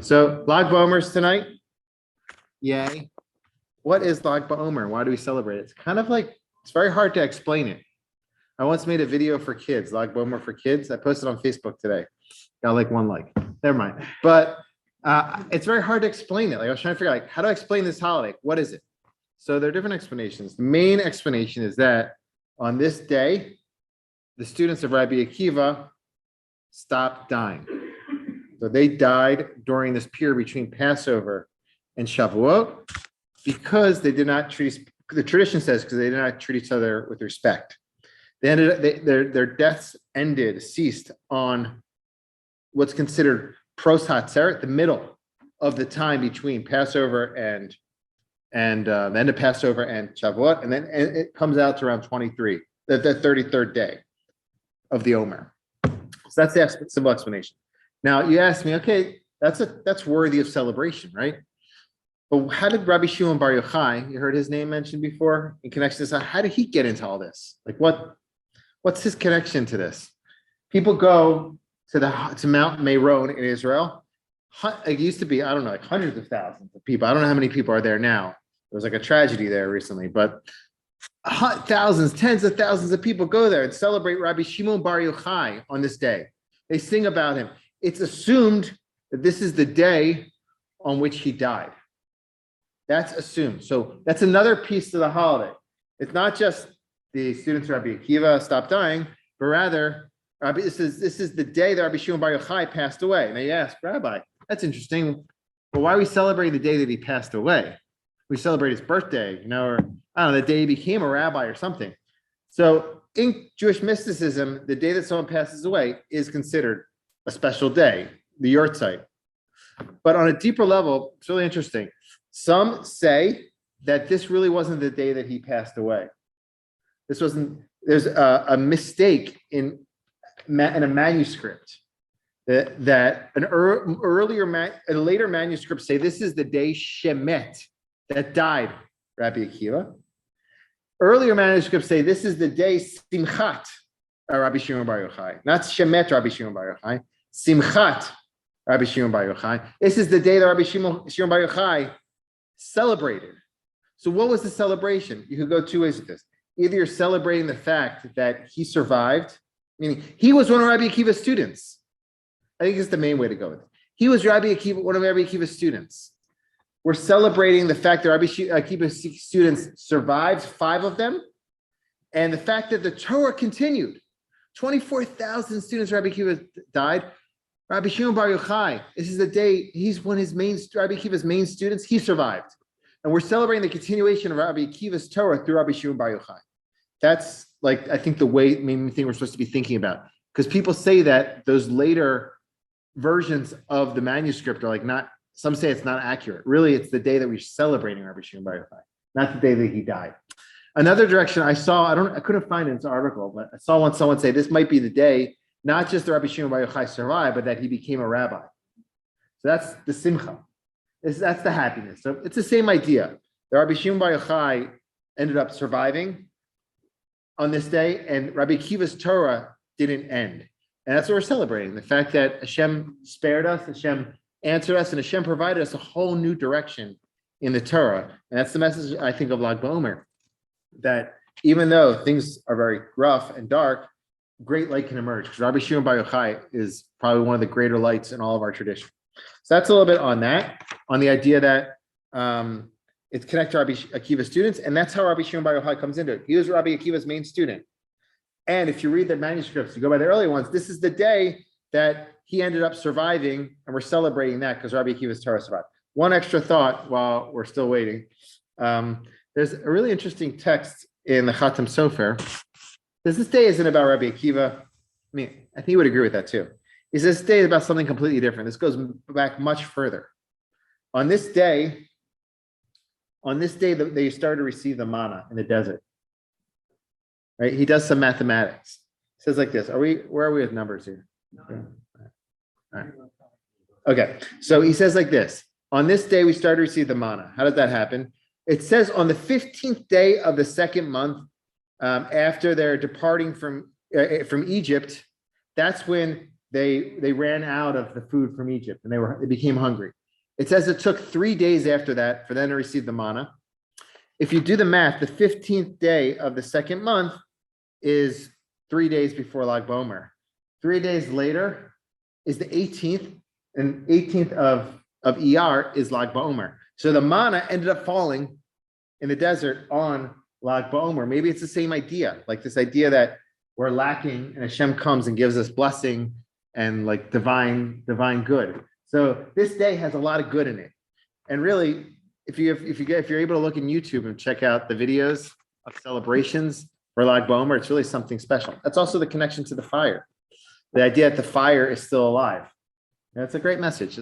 So Lag BaOmer's tonight. Yay. What is Lag BaOmer? Why do we celebrate it? It's kind of like, it's very hard to explain it. I once made a video for kids, Lag BaOmer for kids. I posted on Facebook today. Got like one like. Never mind. But it's very hard to explain it. Like I was trying to figure out, like, how do I explain this holiday? What is it? So there are different explanations. The main explanation is that on this day, the students of Rabbi Akiva stopped dying. So they died during this period between Passover and Shavuot because they did not treat, the tradition says, because they did not treat each other with respect. They ended up, their deaths ceased on what's considered Pros HaTzeret, the middle of the time between Passover and the end of Passover and Shavuot, and then it comes out to around 23, the 33rd day of the Omer. So that's the simple explanation. Now you ask me, okay, that's worthy of celebration, right? But how did Rabbi Shimon Bar Yochai, you heard his name mentioned before, in connection to this, how did he get into all this? Like what's his connection to this? People go to Mount Meron in Israel. It used to be, I don't know, like hundreds of thousands of people. I don't know how many people are there now. There was like a tragedy there recently, but thousands, tens of thousands of people go there and celebrate Rabbi Shimon Bar Yochai on this day. They sing about him. It's assumed that this is the day on which he died. That's assumed. So that's another piece to the holiday. It's not just the students of Rabbi Akiva stopped dying, but rather, this is the day that Rabbi Shimon Bar Yochai passed away. And they ask, Rabbi, that's interesting. But why are we celebrating the day that he passed away? We celebrate his birthday, or I don't know, the day he became a rabbi or something. So in Jewish mysticism, the day that someone passes away is considered a special day, the Yortzeit. But on a deeper level, it's really interesting. Some say that this really wasn't the day that he passed away. There's a mistake in a manuscript that a later manuscript say this is the day Shemet, that died Rabbi Akiva. Earlier manuscripts say this is the day Simchat Rabbi Shimon Bar Yochai, not Shemet Rabbi Shimon Bar Yochai, Simchat Rabbi Shimon Bar Yochai. This is the day that Rabbi Shimon Bar Yochai celebrated. So what was the celebration? You could go two ways with this. Either you're celebrating the fact that he survived, meaning he was one of Rabbi Akiva's students. I think it's the main way to go with it. He was one of Rabbi Akiva's students. We're celebrating the fact that Rabbi Akiva's students survived, 5 of them, and the fact that the Torah continued. 24,000 students Rabbi Akiva died. Rabbi Shimon Bar Yochai, this is the day he's one of Rabbi Akiva's main students. He survived. And we're celebrating the continuation of Rabbi Akiva's Torah through Rabbi Shimon Bar Yochai. That's like, I think the main thing we're supposed to be thinking about. Because people say that those later versions of the manuscript are like not, some say it's not accurate. Really, it's the day that we're celebrating Rabbi Shimon Bar Yochai, not the day that he died. Another direction I saw, I couldn't find it in this article, but I saw someone say this might be the day, not just that Rabbi Shimon Bar Yochai survived, but that he became a rabbi. So that's the simcha. That's the happiness. So it's the same idea. The Rabbi Shimon Bar Yochai ended up surviving on this day, and Rabbi Akiva's Torah didn't end. And that's what we're celebrating. The fact that Hashem spared us, Hashem answered us, and Hashem provided us a whole new direction in the Torah. And that's the message, I think, of Lag BaOmer, that even though things are very rough and dark, great light can emerge. Because Rabbi Shimon Bar Yochai is probably one of the greater lights in all of our tradition. So that's a little bit on that, on the idea that it's connected to Rabbi Akiva's students, and that's how Rabbi Shimon Bar Yochai comes into it. He was Rabbi Akiva's main student. And if you read the manuscripts, you go by the early ones, this is the day that he ended up surviving, and we're celebrating that because Rabbi Akiva's Torah survived. One extra thought while we're still waiting. There's a really interesting text in the Chatam Sofer. This day isn't about Rabbi Akiva. I mean, I think you would agree with that too. He says this day is about something completely different. This goes back much further. On this day, they started to receive the manna in the desert. Right? He does some mathematics. He says like this. Where are we with numbers here? Okay. All right. Okay. So he says like this. On this day, we started to receive the manna. How did that happen? It says on the 15th day of the second month, after they're departing from Egypt, that's when they ran out of the food from Egypt and they became hungry. It says it took 3 days after that for them to receive the manna. If you do the math, the 15th day of the second month is 3 days before Lag BaOmer. 3 days later is the 18th, and 18th of ER is Lag BaOmer. So the manna ended up falling in the desert on Lag BaOmer. Maybe it's the same idea, like this idea that we're lacking and Hashem comes and gives us blessing and like divine good. So this day has a lot of good in it. And really, if you're able to look in YouTube and check out the videos of celebrations for Lag BaOmer, it's really something special. That's also the connection to the fire. The idea that the fire is still alive. That's a great message.